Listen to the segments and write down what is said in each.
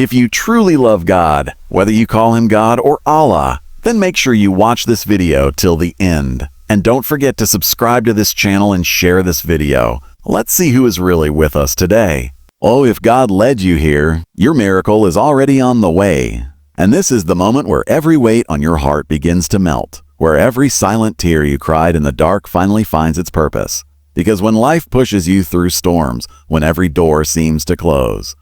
If you truly love God, whether you call him God or Allah, then make sure you watch this video till the end. And don't forget to subscribe to this channel and share this video. Let's see who is really with us today. Oh, if God led you here, your miracle is already on the way. And this is the moment where every weight on your heart begins to melt, where every silent tear you cried in the dark finally finds its purpose. Because when life pushes you through storms, when every door seems to close,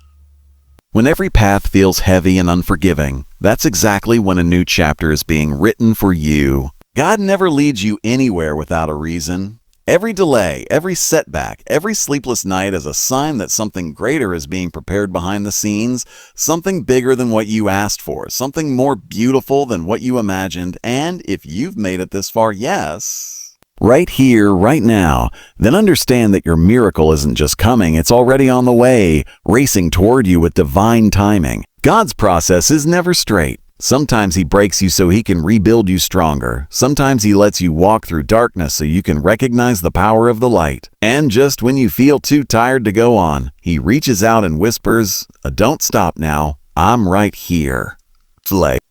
when every path feels heavy and unforgiving, that's exactly when a new chapter is being written for you. God never leads you anywhere without a reason. Every delay, every setback, every sleepless night is a sign that something greater is being prepared behind the scenes, something bigger than what you asked for, something more beautiful than what you imagined, and if you've made it this far, yes, right here, right now, then understand that your miracle isn't just coming, it's already on the way, racing toward you with divine timing. God's process is never straight. Sometimes he breaks you so he can rebuild you stronger. Sometimes he lets you walk through darkness so you can recognize the power of the light. And just when you feel too tired to go on, he reaches out and whispers, "Don't stop now, I'm right here."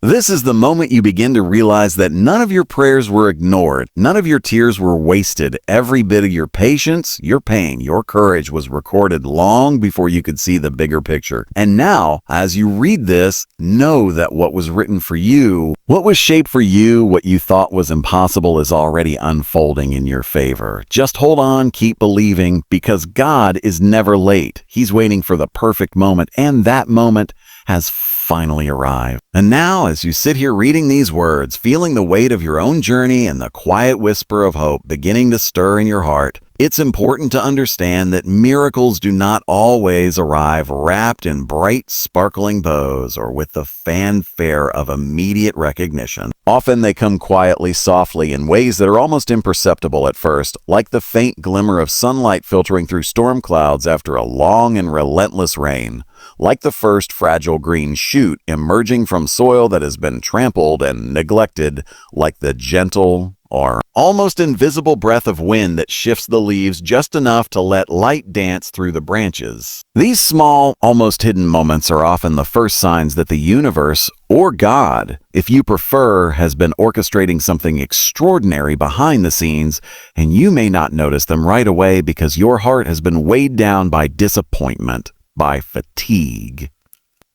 This is the moment you begin to realize that none of your prayers were ignored. None of your tears were wasted. Every bit of your patience, your pain, your courage was recorded long before you could see the bigger picture. And now, as you read this, know that what was written for you, what was shaped for you, what you thought was impossible is already unfolding in your favor. Just hold on, keep believing, because God is never late. He's waiting for the perfect moment, and that moment has finally arrived. And now, as you sit here reading these words, feeling the weight of your own journey and the quiet whisper of hope beginning to stir in your heart, it's important to understand that miracles do not always arrive wrapped in bright, sparkling bows or with the fanfare of immediate recognition. Often they come quietly, softly, in ways that are almost imperceptible at first, like the faint glimmer of sunlight filtering through storm clouds after a long and relentless rain. Like the first fragile green shoot emerging from soil that has been trampled and neglected, like the gentle or almost invisible breath of wind that shifts the leaves just enough to let light dance through the branches. These small, almost hidden moments are often the first signs that the universe, or God, if you prefer, has been orchestrating something extraordinary behind the scenes, and you may not notice them right away because your heart has been weighed down by disappointment, by fatigue,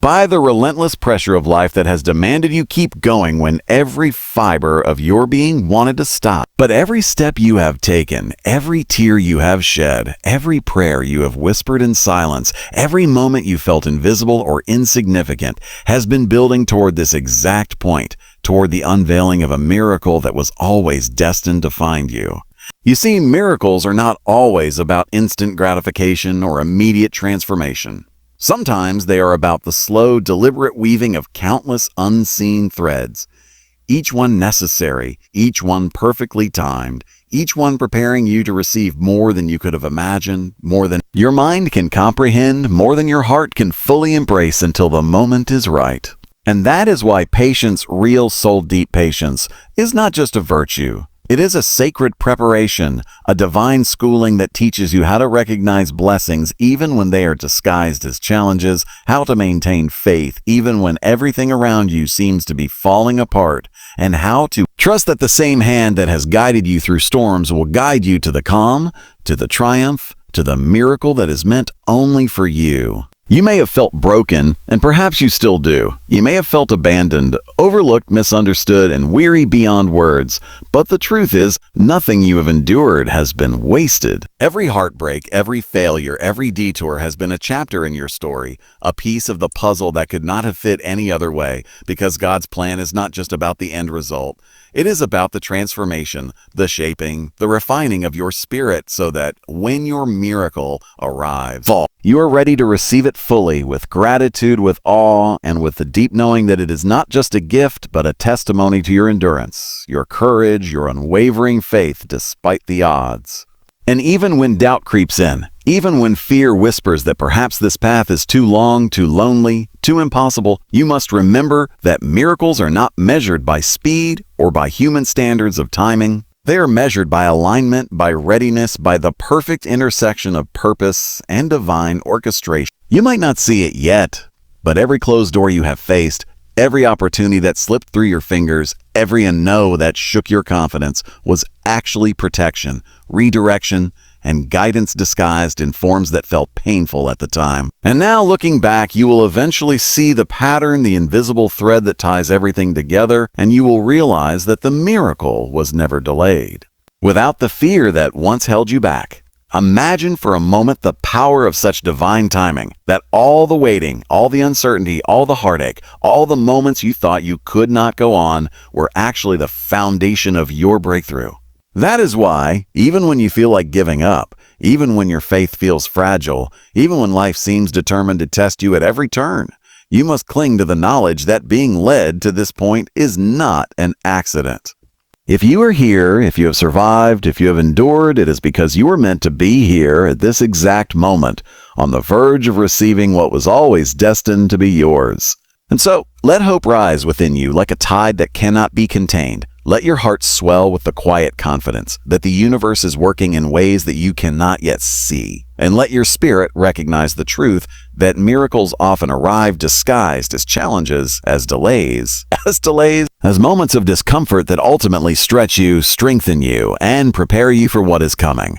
by the relentless pressure of life that has demanded you keep going when every fiber of your being wanted to stop. But every step you have taken, every tear you have shed, every prayer you have whispered in silence, every moment you felt invisible or insignificant has been building toward this exact point, toward the unveiling of a miracle that was always destined to find you. You see, miracles are not always about instant gratification or immediate transformation. Sometimes they are about the slow, deliberate weaving of countless unseen threads, each one necessary, each one perfectly timed, each one preparing you to receive more than you could have imagined, more than your mind can comprehend, more than your heart can fully embrace until the moment is right. And that is why patience, real soul-deep patience, is not just a virtue. It is a sacred preparation, a divine schooling that teaches you how to recognize blessings even when they are disguised as challenges, how to maintain faith even when everything around you seems to be falling apart, and how to trust that the same hand that has guided you through storms will guide you to the calm, to the triumph, to the miracle that is meant only for you. You may have felt broken, and perhaps you still do. You may have felt abandoned, overlooked, misunderstood, and weary beyond words. But the truth is, nothing you have endured has been wasted. Every heartbreak, every failure, every detour has been a chapter in your story, a piece of the puzzle that could not have fit any other way, because God's plan is not just about the end result. It is about the transformation, the shaping, the refining of your spirit so that when your miracle arrives, you are ready to receive it fully with gratitude, with awe, and with the deep knowing that it is not just a gift, but a testimony to your endurance, your courage, your unwavering faith despite the odds. And even when doubt creeps in, even when fear whispers that perhaps this path is too long, too lonely, too impossible, you must remember that miracles are not measured by speed or by human standards of timing. They are measured by alignment, by readiness, by the perfect intersection of purpose and divine orchestration. You might not see it yet, But every closed door you have faced, every opportunity that slipped through your fingers, every no that shook your confidence was actually protection, redirection, and guidance disguised in forms that felt painful at the time. And now, looking back, you will eventually see the pattern, the invisible thread that ties everything together, and you will realize that the miracle was never delayed. Without the fear that once held you back, imagine for a moment the power of such divine timing, that all the waiting, all the uncertainty, all the heartache, all the moments you thought you could not go on were actually the foundation of your breakthrough. That is why, even when you feel like giving up, even when your faith feels fragile, even when life seems determined to test you at every turn, you must cling to the knowledge that being led to this point is not an accident. If you are here, if you have survived, if you have endured, it is because you were meant to be here at this exact moment, on the verge of receiving what was always destined to be yours. And so, let hope rise within you like a tide that cannot be contained. Let your heart swell with the quiet confidence that the universe is working in ways that you cannot yet see. And let your spirit recognize the truth that miracles often arrive disguised as challenges, as delays, as moments of discomfort that ultimately stretch you, strengthen you, and prepare you for what is coming.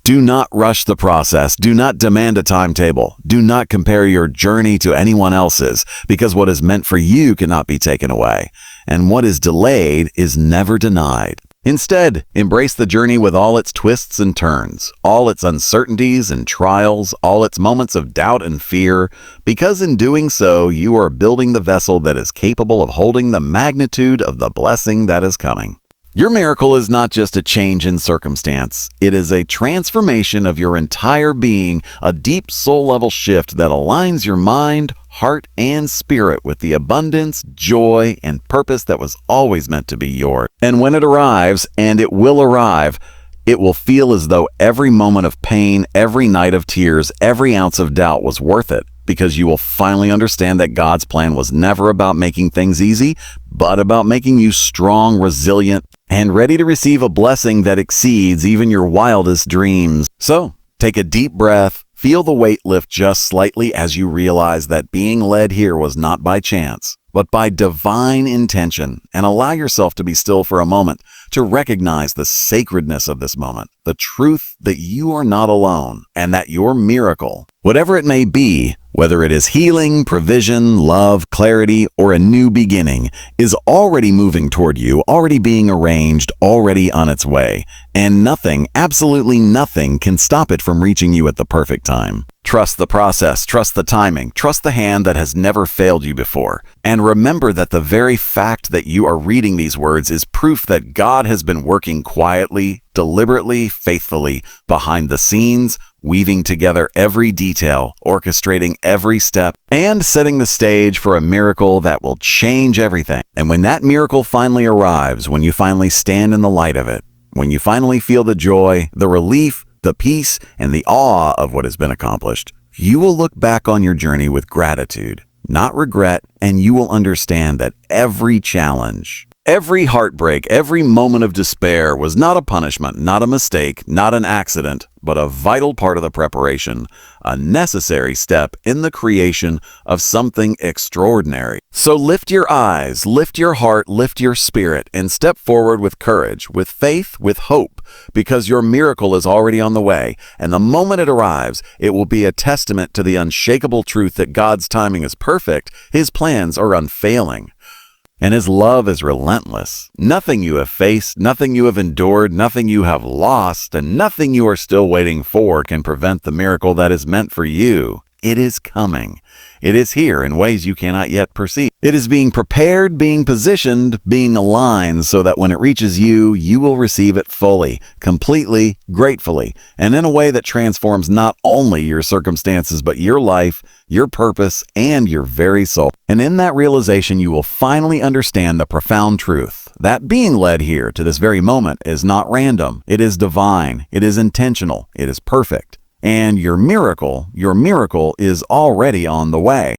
Do not rush the process. Do not demand a timetable. Do not compare your journey to anyone else's, because what is meant for you cannot be taken away, and what is delayed is never denied. Instead, embrace the journey with all its twists and turns, all its uncertainties and trials, all its moments of doubt and fear, because in doing so, you are building the vessel that is capable of holding the magnitude of the blessing that is coming. Your miracle is not just a change in circumstance. It is a transformation of your entire being, a deep soul-level shift that aligns your mind, heart, and spirit with the abundance, joy, and purpose that was always meant to be yours. And when it arrives, and it will arrive, it will feel as though every moment of pain, every night of tears, every ounce of doubt was worth it, because you will finally understand that God's plan was never about making things easy, but about making you strong, resilient, and ready to receive a blessing that exceeds even your wildest dreams. So, take a deep breath, feel the weight lift just slightly as you realize that being led here was not by chance, but by divine intention, and allow yourself to be still for a moment to recognize the sacredness of this moment, the truth that you are not alone, and that your miracle, whatever it may be, whether it is healing, provision, love, clarity, or a new beginning, is already moving toward you, already being arranged, already on its way. And nothing, absolutely nothing, can stop it from reaching you at the perfect time. Trust the process, trust the timing, trust the hand that has never failed you before. And remember that the very fact that you are reading these words is proof that God has been working quietly, deliberately, faithfully, behind the scenes, weaving together every detail, orchestrating every step, and setting the stage for a miracle that will change everything. And when that miracle finally arrives, when you finally stand in the light of it, when you finally feel the joy, the relief, the peace, and the awe of what has been accomplished, you will look back on your journey with gratitude, not regret, and you will understand that every challenge, every heartbreak, every moment of despair was not a punishment, not a mistake, not an accident, but a vital part of the preparation, a necessary step in the creation of something extraordinary. So lift your eyes, lift your heart, lift your spirit, and step forward with courage, with faith, with hope, because your miracle is already on the way, and the moment it arrives, it will be a testament to the unshakable truth that God's timing is perfect, His plans are unfailing, and His love is relentless. Nothing you have faced, nothing you have endured, nothing you have lost, and nothing you are still waiting for can prevent the miracle that is meant for you. It is coming. It is here in ways you cannot yet perceive. It is being prepared, being positioned, being aligned so that when it reaches you, you will receive it fully, completely, gratefully, and in a way that transforms not only your circumstances, but your life, your purpose, and your very soul. And in that realization, you will finally understand the profound truth that being led here to this very moment is not random. It is divine. It is intentional. It is perfect. And your miracle is already on the way.